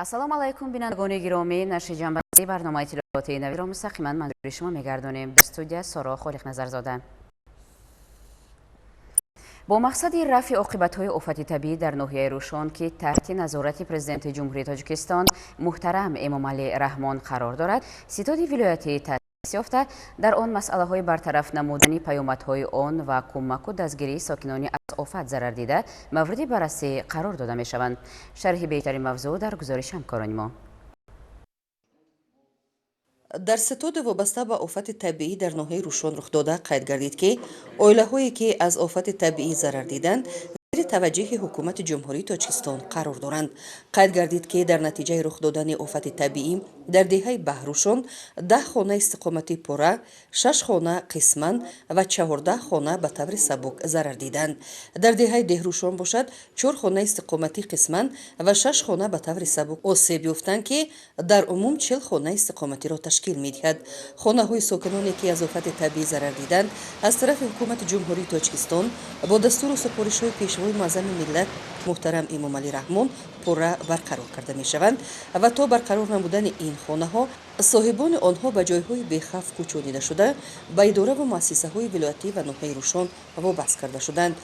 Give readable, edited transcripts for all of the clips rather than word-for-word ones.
ассалому алайкум бинандагони гиромӣ, нашри ҷанбазии барномаи иттилоотии навиро мустақиман манзури шумо мегардонем. Дар студия Соро Холиқназарзода. бо мақсади рафъи оқибатҳои офати табиӣ дар ноҳияи рӯшон ки таҳти назорати президенти ҷумҳурии Тоҷикистон муҳтарам Эмомалӣ Раҳмон қарор дорад, ситоди вилоятӣ таъсис ёфта дар он масъалаҳои бартараф намудани паёмадҳои он ва кӯмаку дастгирии сокинони аз офат зарардида мавриди баррасӣ қарор дода мешаванд. шарҳи беҳтари мавзӯъ дар гузориши ҳамкорони мо. дар ситоди вобаста ба офати табиӣ дар ноҳияи рӯшон рухдода қайд гардид ки оилаҳое ки аз офати табиӣ зарар диданд зери таваҷҷӯҳи ҳукумати ҷумҳурии Тоҷикистон қарор доранд. Қайд гардид ки дар натиҷаи рух додани офати табиӣ дар деҳаи Баҳрӯшон 10 хона истиқоматӣ пурра, 6 хона қисман ва 14 хона ба таври сабук зарар диданд. Дар деҳаи Деҳрӯшон бошад 4 хона истиқоматӣ қисман ва 6 хона ба таври сабук осеб ёфтанд ки дар умум 40 хона истиқоматиро ташкил медиҳад. Хонаҳои сокиноне ки аз офати табиӣ зарар диданд аз тарафи ҳукумати ҷумҳурии Тоҷикистон бо дастуру супоришҳои пешвои муаззами миллат муҳтарам Эмомалӣ Раҳмон пурра барқарор карда мешаванд ва то барқарор намудани ин хонаҳо соҳибони онҳо ба ҷойҳои бехавф кӯчонида шуда ба идораву муассисаҳои вилоятӣ ва ноҳияи рӯшон вобаст карда шуданд.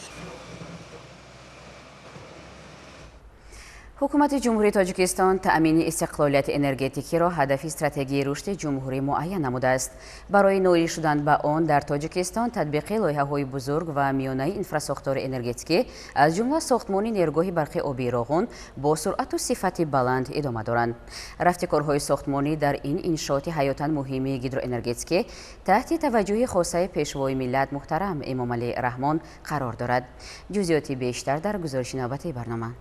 ҳукумати ҷумҳурии Тоҷикистон таъмини истиқлолияти энергетикиро ҳадафи стратегияи рушди ҷумҳурӣ муайян намудааст. Барои ноил шудан ба он дар Тоҷикистон татбиқи лоиҳаҳои бузург ва миёнаи инфрасохтори энергетикӣ аз ҷумла сохтмони нерӯгоҳи барқи Обии Роғун бо суръату сифати баланд идома доранд. рафти корҳои сохтмонӣ дар ин иншооти ҳаётан муҳими гидроэнергетикӣ таҳти таваҷҷӯҳи хосаи пешвои миллат муҳтарам Эмомалӣ Раҳмон қарор дорад. ҷузъиёти бештар дар гузориши навбатии барнома.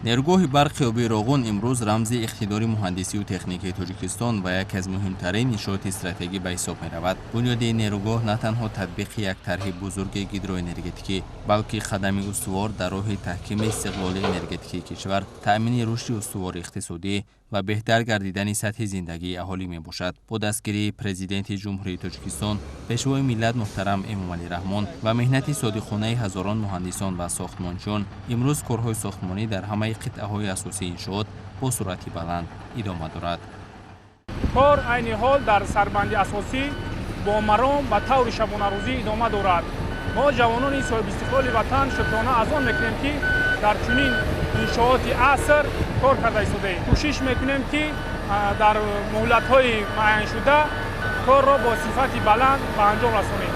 нерӯгоҳи барқи Обии Роғун имрӯз рамзи иқтидори муҳандисию техникии Тоҷикистон ва яке аз муҳимтарин иншооти стратегӣ ба ҳисоб меравад. бунёди нерӯгоҳ на танҳо татбиқи як тарҳи бузурги гидроэнергетикӣ, балки қадами устувор дар роҳи таҳкими истиқлоли энергетикии кишвар, таъмини рушди устувори иқтисодӣ ва беҳтар гардидани сатҳи зиндагии аҳолӣ мебошад. бо дастгирии президенти ҷумҳурии Тоҷикистон, пешвои миллат муҳтарам Эмомалӣ Раҳмон ва меҳнати содиқонаи ҳазорон муҳандисон ва сохтмончиён, имрӯз корҳои сохтмонӣ дар ҳамаи қитъаҳои асосии иншоот бо суръати баланд идома дорад. кор айни ҳол дар сарбанди асосӣ бо маром ба таври шабонарӯзӣ идома дорад. мо ҷавонони соҳибистиқлоли ватан шукрона аз он мекунем ки дар чунин иншооти аср кор карда истодаем. кӯшиш мекунем ки дар муҳлатҳои муайяншуда корро бо сифати баланд ба анҷом расонем.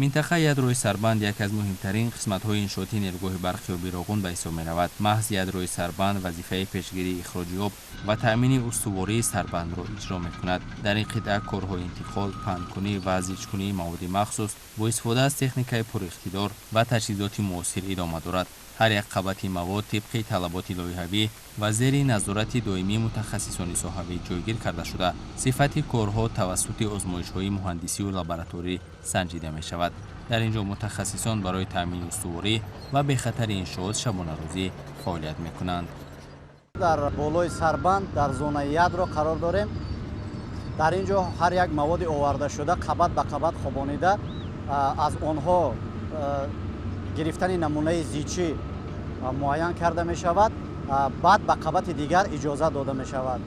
минтақаи ядрои сарбанд яке аз муҳимтарин қисматҳои иншооти нерӯгоҳи барқи Обии Роғун ба ҳисоб меравад. маҳз ядрои сарбанд вазифаи пешгирии ихроҷиёб ва таъмини устувории сарбандро иҷро мекунад. дар ин қитъа корҳои интиқол, паҳнкунӣ ва зичкунии маводи махсус бо истифода аз техникаи пуриқтидор ва таҷҳизоти муосир идома дорад. ҳар як қабати мавод тибқи талаботи лоиҳавӣ ва зери назорати доимии мутахассисони соҳавӣ ҷойгир карда шуда, сифати корҳо тавассути озмоишҳои муҳандисию лабораторӣ санҷида мешавад. дар ин ҷо мутахассисон барои таъмини устуворӣ ва бехатари иншоот шабонарӯзӣ фаъолият мекунанд. дар болои сарбанд дар зонаи ядро қарор дорем. дар ин ҷо ҳар як маводи овардашуда қабат ба қабат хобонида аз онҳо гирифтани намунаи зичӣ муайян карда мешавад, баъд ба қабати дигар иҷоза дода мешавад.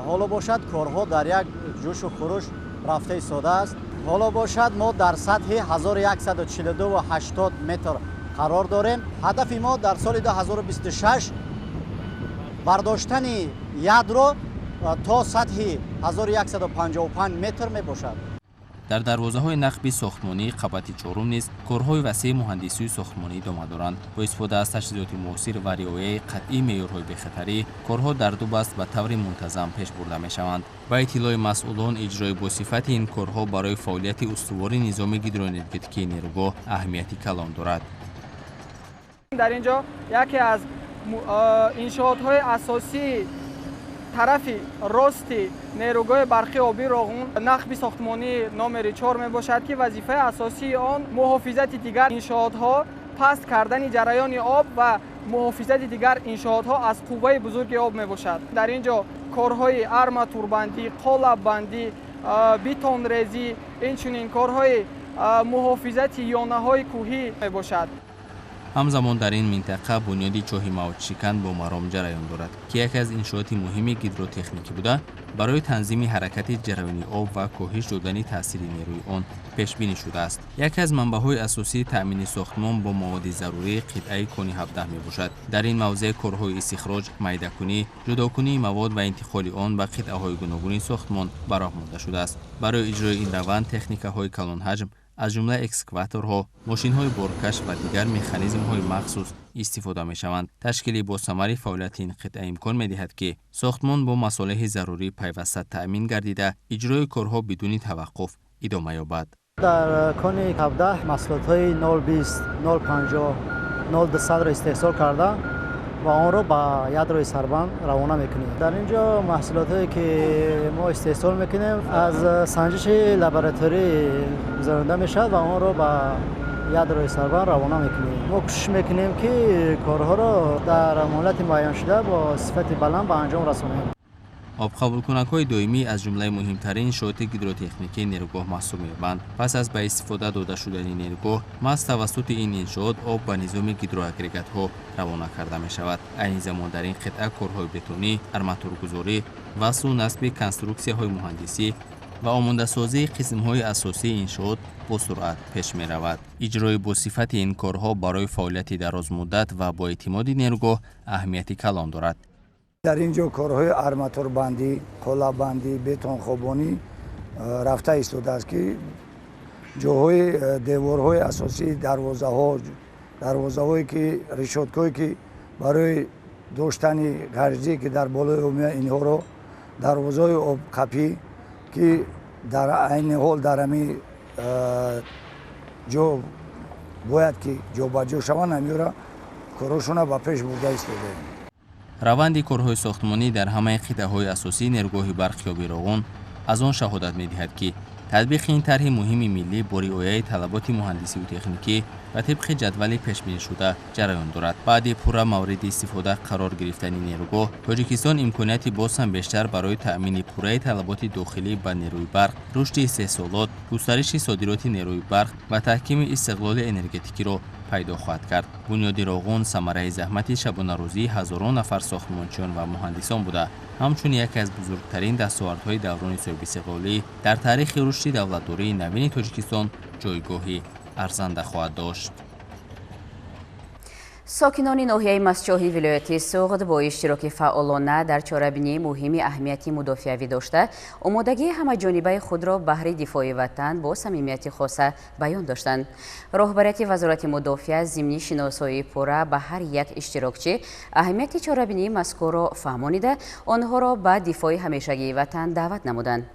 ҳоло бошад корҳо дар як ҷӯшу хуруш рафта истодааст. ҳоло бошад мо дар сатҳи 1142.80 метр қарор дорем. ҳадафи мо дар соли 2026 бардоштани ядро то сатҳи 1155 метр мебошад. дар дарвозаҳои нақби сохтмонӣ қабати чорум низ корҳои васеъи муҳандисии сохтмонӣ идома доранд. бо истифода аз таҷҳизоти муосир ва риояи қатъии меъёрҳои бехатарӣ, корҳо дар ду баст ба таври мунтазам пеш бурда мешаванд. ба иттилои масъулон, иҷрои босифати ин корҳо барои фаъолияти устувори низоми гидроэнергетикии нерӯгоҳ аҳамияти калон дорад. дар ин ҷо яке аз иншоотҳои асосии тарафи рости нерӯгоҳи барқи Обии Роғун нақби сохтмонӣ номери 4 мебошад ки вазифаи асосии он муҳофизати дигар иншоотҳо, паст кардани ҷараёни об ва муҳофизати дигар иншоотҳо аз қувваи бузурги об мебошад. дар ин ҷо корҳои арматурбандӣ, қолаббандӣ, бетонрезӣ, инчунин корҳои муҳофизати ёнаҳои кӯҳӣ мебошад. همزمان در این منطقه بنیادی چاه موج شکن با مرام جریان دارد که یکی از انشاءات مهم گیدروتکنیکی بوده برای تنظیم حرکت جریان آب و کاهش دادن تاثیر نیروی آن پیش بینی شده است. یکی از منبع‌های اساسی تأمین ساختمان با مواد ضروری قطعه کانی 17 میباشد. در این موضع کارهای استخراج، میده‌کنی، جداکنی مواد و انتقال آن به قطعه‌های گوناگون ساختمان براه مانده شده است. برای اجرای این روند تکنیک‌های کلان حجم از جمله اکسکاواتورها، ماشین‌های بارکش و دیگر مکانیزم‌های مخصوص استفاده می‌شوند. تشکیل با ثمر فعالیت این قطعه امکان می‌دهد که ساختمان با مصالح ضروری پیوسته تأمین گردیده اجرای کارها بدون توقف ادامه یابد. در کانی 17 محصولات‌های 020 050 0200 را استحصال کرده و آن را به یادروی سربند روانه میکنیم. در اینجا محصولاتی که ما استحصال میکنیم از سنجش لابراتوری گذرانده میشد و آن را به یادروی سربند روانه میکنیم. ما کوشش میکنیم که کارها را در مهلت معین شده با صفت بلند به انجام رسانیم. آب قبول کنک‌های دائمی از جمله مهمترین شروط گیدروتکنیکی نیروگاه محسوب می‌شوند. پس از به استفاده داده شدن نیروگاه، محض توسط این انشاءات آب به نظام گیدرواگرگات‌ها روانه کرده می‌شود. این زمان در این قطعه کارهای بتونی، ارماتورگذاری، وصل و نصب کنستروکسی‌های مهندسی و آماده‌سازی قسم‌های اساسی انشاءات با سرعت پیش می‌رود. اجرای با صفت این کارها برای فعالیت دراز مدت و با اعتماد نیروگاه اهمیت کلان دارد. در اینجا کارهای آرماتور بندی، قلاب بندی، بتون خوابانی رفته ایستاده است که جاهای دیوارهای اساسی دروازه‌هایی که رشادکایی که برای داشتن غرزی که در بالای اومه اینها رو دروازه‌های آب قپی که در عین حال در همین جا باید که جا به جا شوند همیورا کارشون به پیش برده ایستاده. روند کارهای ساختمانی در همه قطعه‌های اساسی نیروگاه برقیابی راغون از آن شهادت می‌دهد که تطبیق این طرح مهم ملی با رعایت طلبات مهندسی و تکنیکی و طبق جدول پیش بینی شده جریان دارد. بعد پورا مورد استفاده قرار گرفتن نیروگاه، تاجیکستان امکاناتی باز هم بیشتر برای تأمین پوره طلبات داخلی به نیروی برق، رشد استحصالات، گسترش صادرات نیروی برق و تحکیم استقلال انرژتیکی را پیدا خواهد کرد. بنیاد راغون ثمره زحمت شبانه روزی هزاران نفر ساختمانچیان و مهندسان بوده. همچنین یکی از بزرگترین دستاوردهای دوران صاحب استقلالی در تاریخ رشد دولتداری نوین تاجیکستان جایگاهی ارزنده خواهد داشت. ساکنان ناحیه مسچاهی ولایت سوغد با اشتراک فعالانه در چاره‌بینی مهم اهمیتی مدافعوی داشته، آمادگی همه‌جانبه خود را بهر دفاع وطن با صمیمیت خاصه بیان داشتند. رهبریت وزارت مدافعه ضمن شناسایی پوره به هر یک اشتراکچی اهمیت چاره‌بینی مذکور را فهمانیده، آنها را به دفاع همیشگی وطن دعوت نمودند.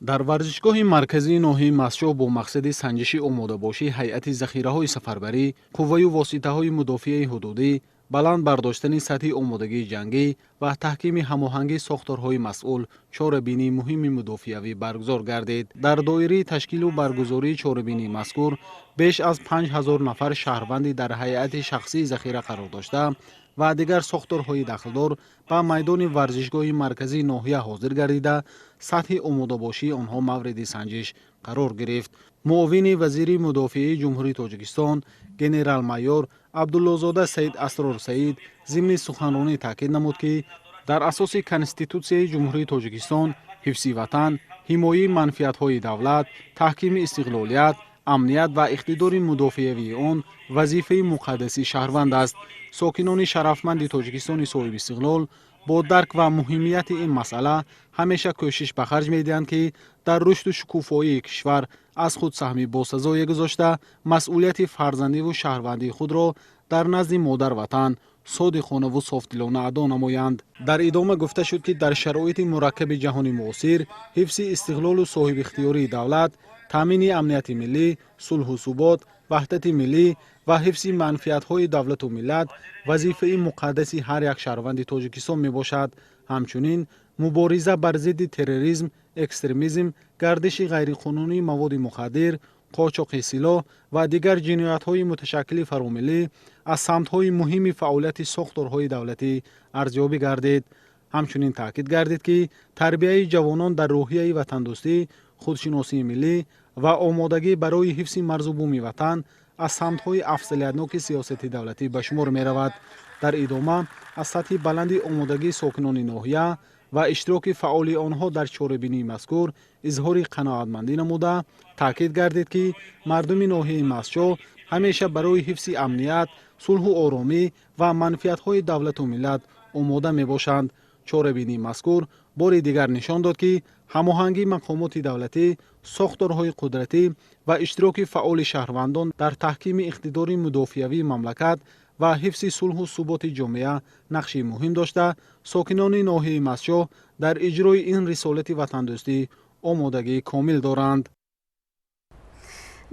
در ورزشگاه مرکزی ناحیه مسچاه با مقصد سنجش آماده‌باشی هیئت ذخیره‌های سفربری، قوه و واسته‌های مدافع حدودی، بلند برداشتن سطح آمادگی جنگی و تحکیم هماهنگی ساختارهای مسئول چاره‌بینی مهم مدافعوی برگزار گردید. در دایره تشکیل و برگزاری چاره‌بینی مذکور بیش از 5000 نفر شهروندی در هیئت شخصی ذخیره قرار داشته و دیگر ساختارهای دخلدار به میدان ورزشگاه مرکزی ناحیه حاضر گردیده سطح آماده‌باشی آنها مورد سنجش قرار گرفت. معاون وزیر مدافعه جمهوری تاجیکستان گنرال مایور عبدالله‌زاده سید اسرار سعید ضمن سخنرانی تاکید نمود که در اساس کنستیتوسیای جمهوری تاجیکستان حفظ وطن، حمایت منفعت‌های دولت، تحکیم استقلالیت، امنیت و اقتدار مدافعوی آن وظیفه مقدس شهروند است. ساکنان شرفمند تاجیکستان صاحب استقلال با درک و مهمیت این مسئله همیشه کوشش به خرج می‌دهند که در رشد و شکوفایی کشور از خود سهمی باسزایی گذاشته مسئولیت فرزندی و شهروندی خود را در نزد مادر وطن صادقانه و صافدلانه ادا نمایند. در ادامه گفته شد که در شرایط مرکب جهانی معاصر حفظ استقلال و صاحب اختیاری دولت، تامین امنیت ملی، صلح و ثبات، وحدت ملی و حفظ منفعت‌های دولت و ملت وظیفه مقدس هر یک شهروند تاجیکستان میباشد. همچنین مبارزه بر ضد تروریسم، اکستریمیسم، گردش غیرقانونی مواد مخدر، قاچاق سلاح و دیگر جنایت‌های متشکل فراملی از سمت‌های مهم فعالیت ساختارهای دولتی ارزیابی گردید. همچنین تاکید گردید که تربیت جوانان در روحیه وطندوستی، خودشناسی ملی و آمادگی برای حفظ مرز و بوم وطن از سمت‌های افضلیت‌ناک سیاست دولتی به شمار می‌رود. در ادامه از سطح بلند آمادگی ساکنان ناحیه و اشتراک فعال آنها در چاره‌بینی مذکور اظهار قناعتمندی نموده تاکید گردید که مردم ناحیه مسجد همیشه برای حفظ امنیت، صلح و آرامی و منفعت‌های دولت و ملت آماده میباشند. چاره‌بینی مذکور بار دیگر نشان داد که هماهنگی مقامات دولتی، ساختارهای قدرتی و اشتراک فعال شهروندان در تحکیم اقتدار مدافعوی مملکت و حفظ صلح و ثبات جامعه نقشی مهم داشته، ساکنان ناحیه مسجد در اجرای این رسالت وطندوستی آمادگی کامل دارند.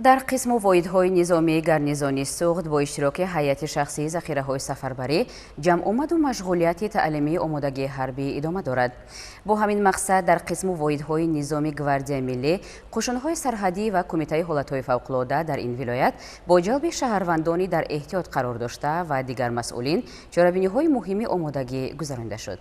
در قسم واحدهای نظامی گارنیزونی سوخت با اشتراک هیئت شخصی ذخیره‌های سفربری جمع آمد و مشغولیت تعلیمی آمادگی حربی ادامه دارد. با همین مقصد در قسم واحدهای نظامی گواردیا ملی، قشون‌های سرحدی و کمیته حالت‌های فوق‌العاده در این ولایت با جلب شهروندانی در احتیاط قرار داشته و دیگر مسئولین چاره‌بینی‌های مهمی آمادگی گذرانده شد.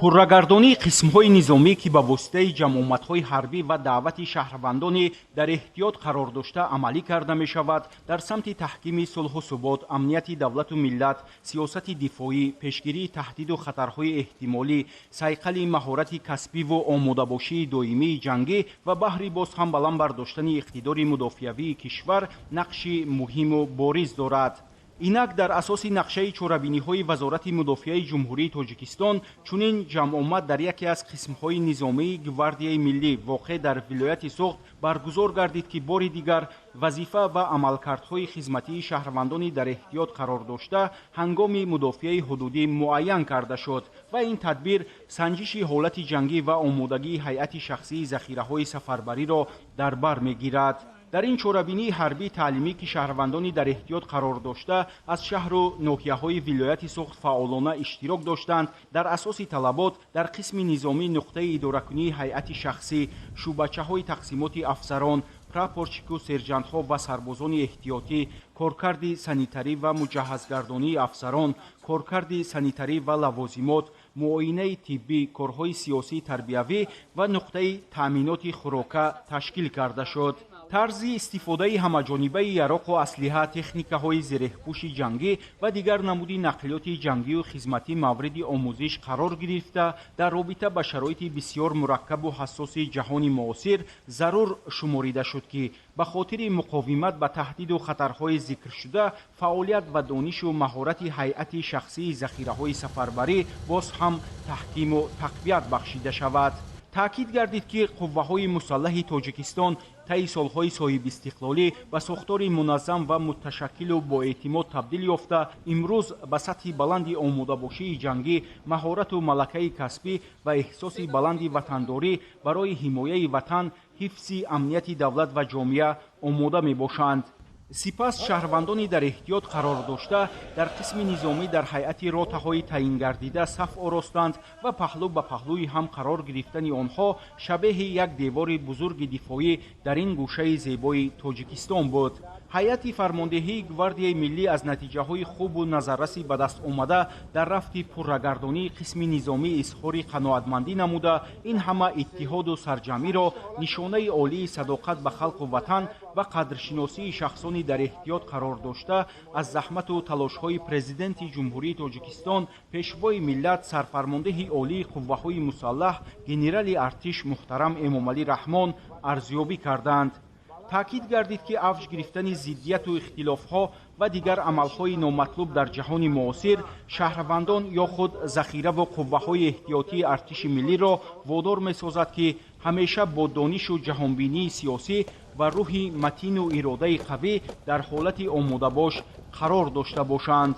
پررگردانی قسم‌های نظامی که با واسطه جمعیت‌های حربی و دعوت شهروندان در احتیاط قرار داشته عملی کرده می‌شود در سمت تحکیم صلح و ثبات، امنیت دولت و ملت، سیاست دفاعی، پیشگیری تهدید و خطرهای احتمالی، صیقل مهارت کسبی و آماده‌باشی دائمی جنگی و بهر باز هم بلند برداشتن اقتدار مدافعوی کشور نقشی مهم و بارز دارد. اینک در اساس نقشه چاره‌بینی‌های وزارت مدافعه جمهوری تاجیکستان چنین جمع آمد در یکی از قسم‌های نظامی گواردیای ملی واقع در ولایت سوخت برگزار گردید که بار دیگر وظیفه و عملکردهای خدمتی شهروندان در احتیاط قرار داشته هنگام مدافعه حدودی معین کرده شد و این تدبیر سنجش حالت جنگی و آمادگی هیئت شخصی ذخیره‌های سفربری را در بر می‌گیرد. در این چاره‌بینی حربی تعلیمی که شهروندانی در احتیاط قرار داشته از شهر و ناحیه‌های ولایت سوخت فعالانه اشتراک داشتند. در اساس طلبات در قسم نظامی نقطه اداره‌کنی هیئت شخصی، شوبچه‌های تقسیمات افسران، پراپورچیک و سرجنت‌ها و سربازان احتیاطی، کارکرد سانیتری و مجهزگردانی افسران، کارکرد سانیتری و لوازمات، معاینه طبی، کارهای سیاسی تربیوی و نقطه تأمینات خوراک تشکیل کرده شد. طرز استفاده همه‌جانبه یراق و اسلحه، تکنیک‌های زره‌پوش جنگی و دیگر نمود نقلیات جنگی و خدمتی مورد آموزش قرار گرفته در رابطه با شرایط بسیار مرکب و حساس جهان معاصر ضرور شماریده شد که به خاطر مقاومت به تهدید و خطرهای ذکر شده فعالیت و دانش و مهارت هیئت شخصی ذخیره‌های سفربری باز هم تحکیم و تقویت بخشیده شود. تأکید گردید که قوه‌های مسلح تاجیکستان طی سالهای صاحب استقلالی به ساختار منظم و متشکل و با اعتماد تبدیل یافته امروز به سطح بلند آماده‌باشی جنگی، مهارت و ملکه کسبی و احساس بلند وطنداری برای حمایت وطن، حفظ امنیت دولت و جامعه آماده می‌باشند. سپس شهروندان در احتیاط قرار داشته در قسم نظامی در هیئت راته‌های تعیین گردیده صف آراستند و پهلو به پهلوی هم قرار گرفتن آنها شبیه یک دیوار بزرگ دفاعی در این گوشه زیبای تاجیکستان بود. هیئت فرماندهی گواردیای ملی از نتیجه‌های خوب و نظررسی به دست آمده در رفت پررگردانی قسم نظامی اظهار قناعتمندی نموده این همه اتحاد و سرجمعی را نشانه عالی صداقت به خلق و وطن و قدرشناسی شخصانی در احتیاط قرار داشته از زحمت و تلاش‌های پرزیدنت جمهوری تاجیکستان، پیشوای ملت، سرفرمانده عالی قوه‌های مسلح گنرال ارتش محترم امامعلی رحمان ارزیابی کردند. تأکید گردید که افزایش گرفتن ضدیت و اختلاف‌ها و دیگر عمل‌های نامطلوب در جهان معاصر شهروندان یا خود ذخیره و قوه‌های احتیاطی ارتش ملی را وادار می‌سازد که همیشه با دانش و جهانبینی سیاسی و روح متین و اراده قوی در حالت آماده باش قرار داشته باشند.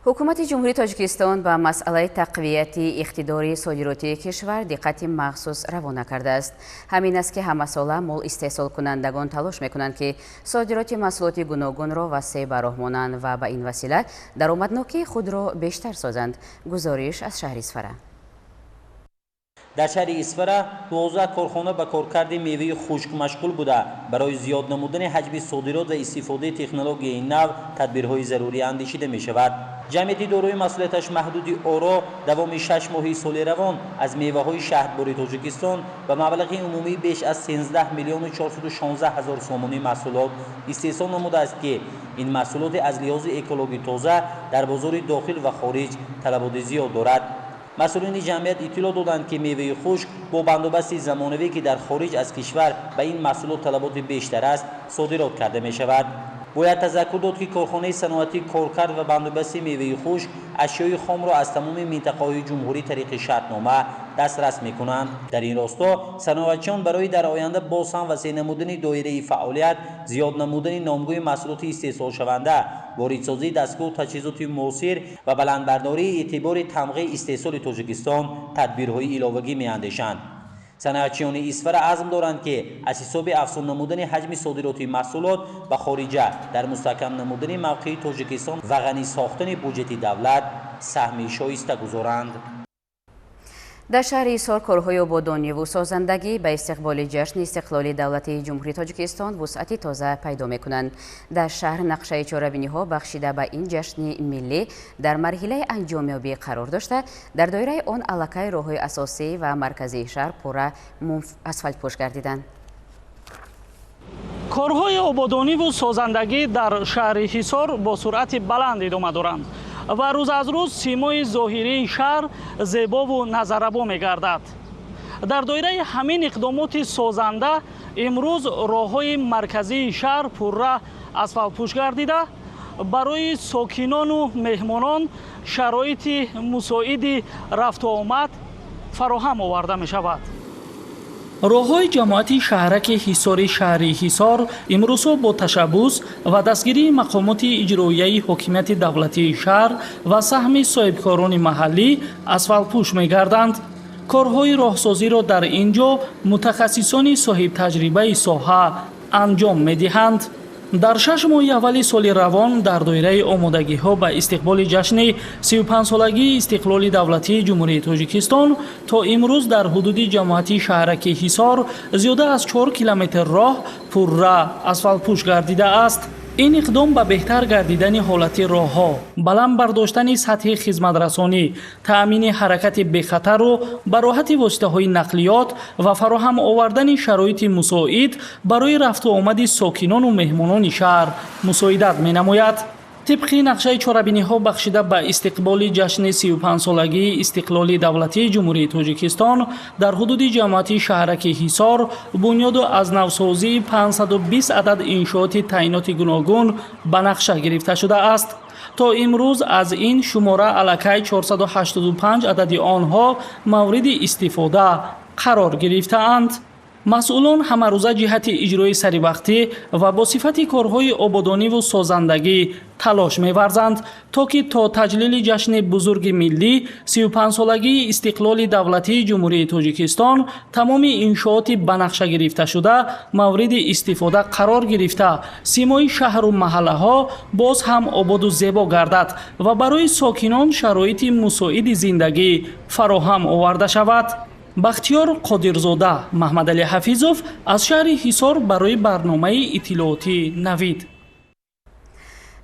حکومت جمهوری تاجیکستان به مسئله تقویت اقتدار صادراتی کشور دقت مخصوص روانه کرده است. همین است که همساله مول استحصال کنندگان تلاش میکنند که صادرات محصولات گوناگون را وسیع به راه مانند و به این وسیله درآمدناکی خود را بیشتر سازند. گزارش از شهر اصفره. در شهر اصفره 12 کارخانه به کارکرد میوه خشک مشغول بوده. برای زیاد نمودن حجم صادرات و استفاده تکنولوژی نو تدبیرهای ضروری اندیشیده می شود. جمعیت داروی مسئولیتش محدود آرا دوام 6 ماهی سال روان از میوه‌های شهرداری تاجیکستان و مبلغ عمومی بیش از 13 میلیون و 416 هزار سومانی محصولات استحصال نموده است که این محصولات از لحاظ اکولوژی تازه در بازار داخل و خارج طلبات زیاد دارد. مسئولین جمعیت اطلاع دادند که میوه خشک با بندوبست زمانوی که در خارج از کشور به این محصولات طلبات بیشتر است صادرات کرده می شود. باید تذکر داد که کارخانه صنعتی کارکرد و بندوبست میوه خشک اشیای خام را از تمام منطقه‌های جمهوری طریق شرطنامه دسترس می‌کنند. در این راستا صنعتچیان برای در آینده باز هم وسیع نمودن دایره فعالیت، زیاد نمودن نامگوی محصولات استحصال شونده، واردسازی دستگاه تجهیزات موثر و بلندبرداری اعتبار تمغه استحصال تاجیکستان تدبیرهای علاوه‌ای می‌اندیشند. صنعتچیان اسفر عزم دارند که از حساب افزون نمودن حجم صادرات محصولات به خارجه در مستحکم نمودن موقع تاجیکستان و غنی ساختن بودجه دولت سهمی شایسته گذارند. در شهر ایسار کارهای آبادانی و سازندگی به استقبال جشن استقلال دولتی جمهوری تاجیکستان وسعتی تازه پیدا می‌کنند. در شهر نقشه چهاربینی‌ها بخشیده به این جشن ملی در مرحله انجامیابی قرار داشته. در دایره آن علاقه راه‌های اساسی و مرکزی شهر پورا اسفالت پوش گردیدند. کارهای آبادانی و سازندگی در شهر ایسار با سرعت بلند ادامه دارند و روز از روز سیمای ظاهری شهر زیبا و نظربا می‌گردد. در دایره همین اقدامات سازنده امروز راه‌های مرکزی شهر پورا اسفالت پوش گردیده برای ساکنان و مهمانان شرایط مساعد رفت و آمد فراهم آورده می‌شود. راه‌های جماعتی شهرک حصاری شهری حصار امروز با تشبث و دستگیری مقامات اجرایی حکومت دولتی شهر و سهم صاحبکاران محلی اسفالت پوش می‌گردند. کارهای راهسازی را در اینجا متخصصان صاحب تجربه ساحه انجام می‌دهند. در 6 ماه اول سال روان در دایره آمادگی‌ها به استقبال جشن 35 سالگی استقلال دولتی جمهوری تاجیکستان تا امروز در حدود جماعتی شهرک حصار زیاده از 4 کیلومتر راه پورا اسفالت پوش گردیده است. این اقدام به بهتر گردیدن حالت راه‌ها، بلند برداشتن سطح خدمت‌رسانی، تأمین حرکت بخطر و به راحتی واسطه‌های نقلیات و فراهم آوردن شرایط مساعد برای رفت و آمد ساکنان و مهمانان شهر مساعدت می‌نماید. طبق نقشه چهاربینی‌ها بخشیده به استقبال جشن 35 سالگی استقلال دولتی جمهوری تاجیکستان در حدود جماعتی شهرک حصار بنیاد از نوسازی 520 عدد انشاءات تعیینات گوناگون به نقشه گرفته شده است. تا امروز از این شماره علاقه 485 عدد آنها مورد استفاده قرار گرفته‌اند. مسئولان همه روزه جهت اجرای سریوقتی و با صفت کارهای آبادانی و سازندگی تلاش می‌ورزند تا که تا تجلیل جشن بزرگ ملی 35 سالگی استقلال دولتی جمهوری تاجیکستان تمام انشاءات به نقشه گرفته شده مورد استفاده قرار گرفته سیمای شهر و محله‌ها باز هم آباد و زیبا گردد و برای ساکنان شرایط مساعد زندگی فراهم آورده شود. بختیار قادرزاده، محمد علی حفیظوف از شهر حصار برای برنامه اطلاعاتی نوید.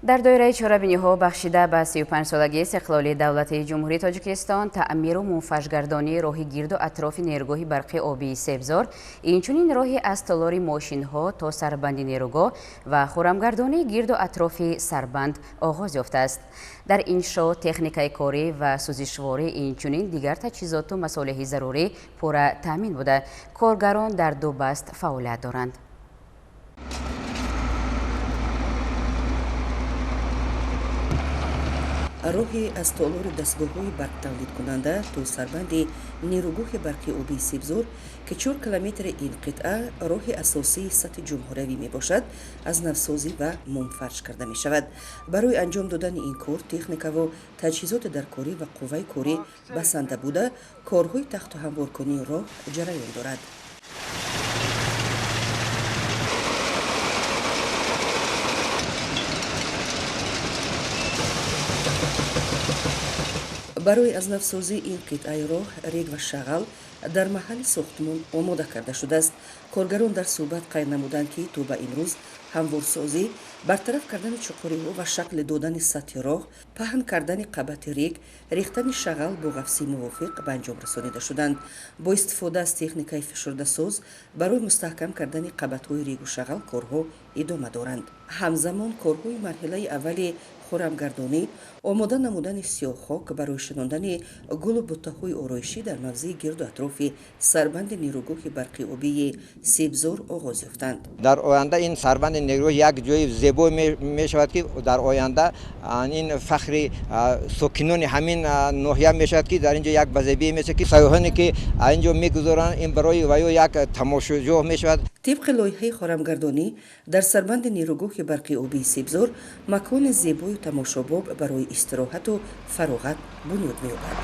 در دایره چهاربینی‌ها بخشیده به 35 سالگی استقلال دولتی جمهوری تاجیکستان تعمیر و منفجرگردانی راه گرد و اطراف نیروگاه برقی آبی سبزار، اینچنین راهی از تالار ماشین‌ها تا سربند نیروگاه و خرمگردانی گرد و اطراف سربند آغاز یافته است. در انشا تکنیکای کاری و سوزشواری اینچنین دیگر تجهیزات و مصالح ضروری پورا تامین بوده. کارگران در دو بست فعالیت دارند. راهی از تالار دستگاه‌های برق تولید کننده تا سربند نیروگاه برقی آبی سبزور که 4 کیلومتر این قطعه راه اساسی سطح جمهوری می باشد از نوسازی و منفرج کرده می شود. برای انجام دادن این کار تکنیک و تجهیزات درکاری و قوه کاری بسنده بوده کارهای تخت و هموار کنی راه جریان دارد. برای از نوسازی این قطعه راه ریگ و شغل дар маҳалли сохтмон омода карда шудааст. Коргарон дар суҳбат қайд намуданд, ки то ба имрӯз ҳамворсозӣ, бартараф кардани чуқуриҳо ва шакли додани сатҳи роҳ, паҳн кардани қабати рек, рехтани шағал бо ғафси мувофиқ ба анҷом расонида шуданд. Бо истифода аз техникаи фишурдасоз барои мустаҳкам кардани қабатҳои регу шағал корҳо идома доранд. ҳамзамон корҳои марҳилаи аввали хӯрамгардонӣ, омода намудани сиёҳхок барои шинондани гулу буттаҳои ороишӣ дар мавзеи гирду атрофи сарбанди нерӯгоҳи барқи обии Себзор оғоз ёфтанд. дар оянда ин сарбанди нерӯ як ҷои зебо мешавад, ки дар оянда ин фахри сокинони ҳамин ноҳия мешавад, ки дар инҷо як базебие мешавад, ки сайёҳоне ки инҷо мегузоранд, ин барои ваё як тамошоҷоҳ мешавад. طبق لایحه خرمگردانی در سربند نیروگاه برقی آبی سیبزار مکان زیبای و تماشاباب برای استراحت و فراغت بنیاد می‌یابد.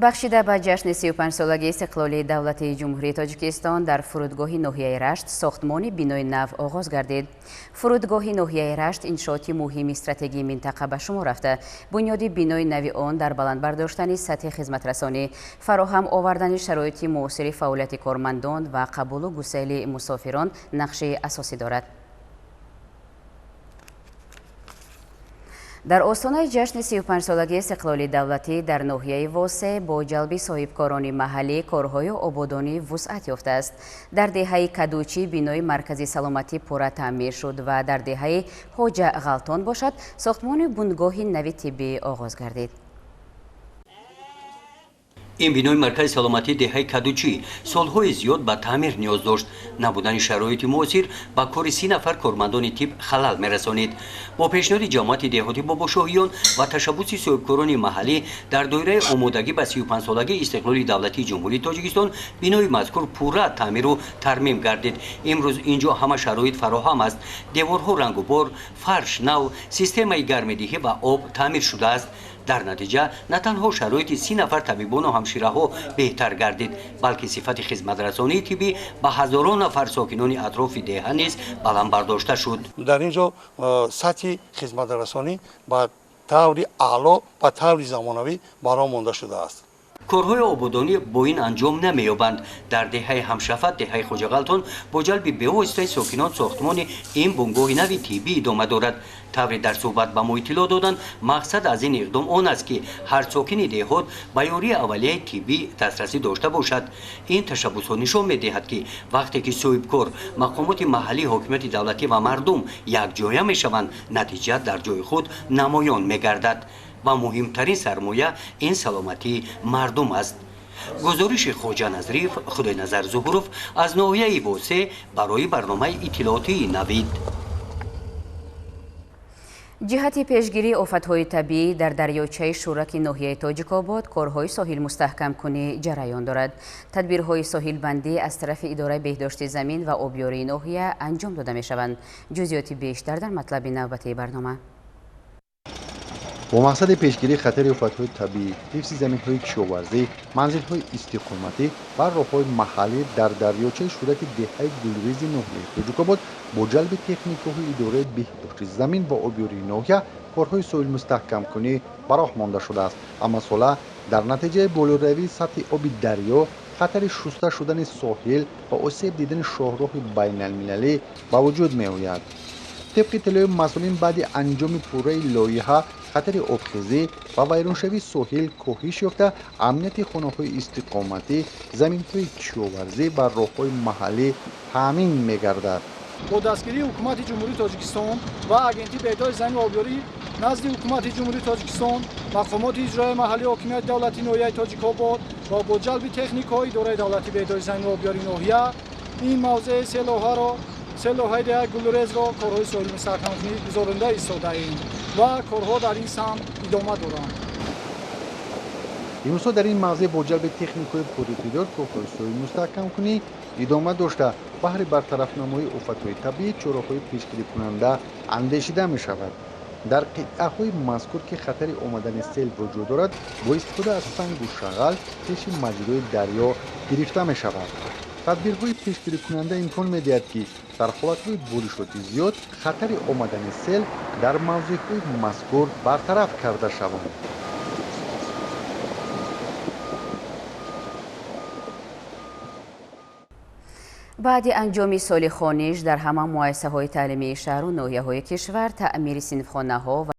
بخشیده به جشن 35 سالگی استقلالی دولت جمهوری تاجیکستان در فرودگاه ناحیه رشت ساختمان بینای نو آغاز گردید. فرودگاه ناحیه رشت انشاءاتی مهم استراتژی منطقه به شمار رفته. بنیاد بینای نو آن در بلند برداشتن سطح خدمت رسانی، فراهم آوردن شرایط معاصر فعالیت کارمندان و قبول و گسیل مسافران نقش اساسی دارد. در آستانه جشن 35 سالگی استقلالی دولتی در ناحیه واسه با جلب صاحبکاران محلی کارهای آبادانی وسعت یافته است. در دهه کدوچی بینای مرکزی سلامتی پورا تعمیر شد و در دهه حاج غلطان باشد ساختمان بنگاه نوی طبی آغاز گردید. این بینای مرکز سلامتی دهه کدوچی سالهای زیاد به تعمیر نیاز داشت. نبودن شرایط معاصر با کار 30 نفر کارمندان تیپ خلل می‌رسانید. با پیشنهاد جماعت دهاتی باباشاهیان و تشبث صاحبکاران محلی در دایره آمادگی به 35 سالگی استقلال دولتی جمهوری تاجیکستان بینای مذکور پورا تعمیر و ترمیم گردید. امروز اینجا همه شرایط فراهم است. دیوارها رنگ و بار، فرش نو، سیستم گرمایدهی و آب تعمیر شده است. در نتیجه نه تنها شرایط 30 نفر طبیبان و همشیره‌ها بهتر گردید، بلکه صفت خدمترسانی طبی به هزاران نفر ساکنان اطراف دهه نیز بلند برداشته شد. در اینجا سطح خدمترسانی با طور اعلی و طور زمانوی برآورده شده است. کارهای آبادانی با این انجام نمی‌یابند. در دهه همشفت دهه خواجه غلطان با جلب به‌واسطه ساکنان ساختمان این بنگاه نوی طبی ادامه دارد. طوری در صحبت به ما اطلاع دادند مقصد از این اقدام آن است که هر ساکن دهات به یاری اولیه طبی دسترسی داشته باشد. این تشبث نشان می‌دهد که وقتی که صاحبکار، مقامات محلی، حکومت دولتی و مردم یک جایه می‌شوند، نتیجه در جای خود نمایان می‌گردد. و مهمترین سرمایه این سلامتی مردم است. گزارش خواجه نظریف خدای نظر ظهوروف از ناحیه واسه برای برنامه اطلاعاتی نوید. جهت پیشگیری آفت‌های طبیعی در دریاچه شورک ناحیه تاجیک‌آباد کارهای ساحل مستحکم کنی جریان دارد. تدبیرهای ساحل بندی از طرف اداره بهداشت زمین و آبیاری ناحیه انجام داده می‌شوند. جزئیات بیشتر در مطلب نوبتی برنامه. با مقصد پیشگیری خطر آفت‌های طبیعی، حفظ زمین‌های کشاورزی، منزل‌های استقامتی و راه‌های محلی در دریاچه شورک دهه گلریز ناحیه تاجیک‌آباد با جلب تکنیک‌های اداره بهداشت زمین و آبیاری ناحیه کارهای ساحل مستحکم کنی به راه مانده شده است. اما ساله در نتیجه بالاروی سطح آب دریا، خطر شسته شدن ساحل و آسیب دیدن شاهراه بین‌المللی به وجود می‌آید. طبق اطلاع مسئولین بعد انجام پروژه لایحه خطر آبخیزی و ویرانشوی ساحل کاهش یافته، امنیت خانه‌های استقامتی، زمین‌های کشاورزی و راه‌های محلی تامین می‌گردد. با دستگیری حکومت جمهوری تاجیکستان و آژانس بهداشت زمین و آبیاری نزد حکومت جمهوری تاجیکستان، مقامات اجرایی محلی حاکمیت دولتی ناحیه تاجیک‌آباد و با جلب تکنیک‌های اداره دولتی بهداشت زمین و آبیاری ناحیه این موضع سه لایحه دهه گلریز را کارهای ساحل مستحکم کنی گزارنده ایستاده‌ایم و کارها در این سمت ادامه دارند. امروز در این موضع با جلب تکنیک‌های پرتدار کارهای ساحل مستحکم کنی ادامه داشته بهر برطرف نمایی آفت‌های طبیعی چراغ‌های پیشگیری کننده اندیشیده می‌شود. در قطعه‌های مذکور که خطر آمدن سیل وجود دارد با استفاده از سنگ و شغل پیش مجری‌های دریا گرفته می‌شود. تدبیرهای پیشگیری کننده امکان می‌دهد که در حالت‌های بارشات زیاد خطر آمدن سیل در موضع‌های مذکور برطرف کرده شود. بعد انجام سال خوانش در همان مؤسسه‌های تعلیمی شهر و ناحیه‌های کشور تعمیر صنفخانه‌ها و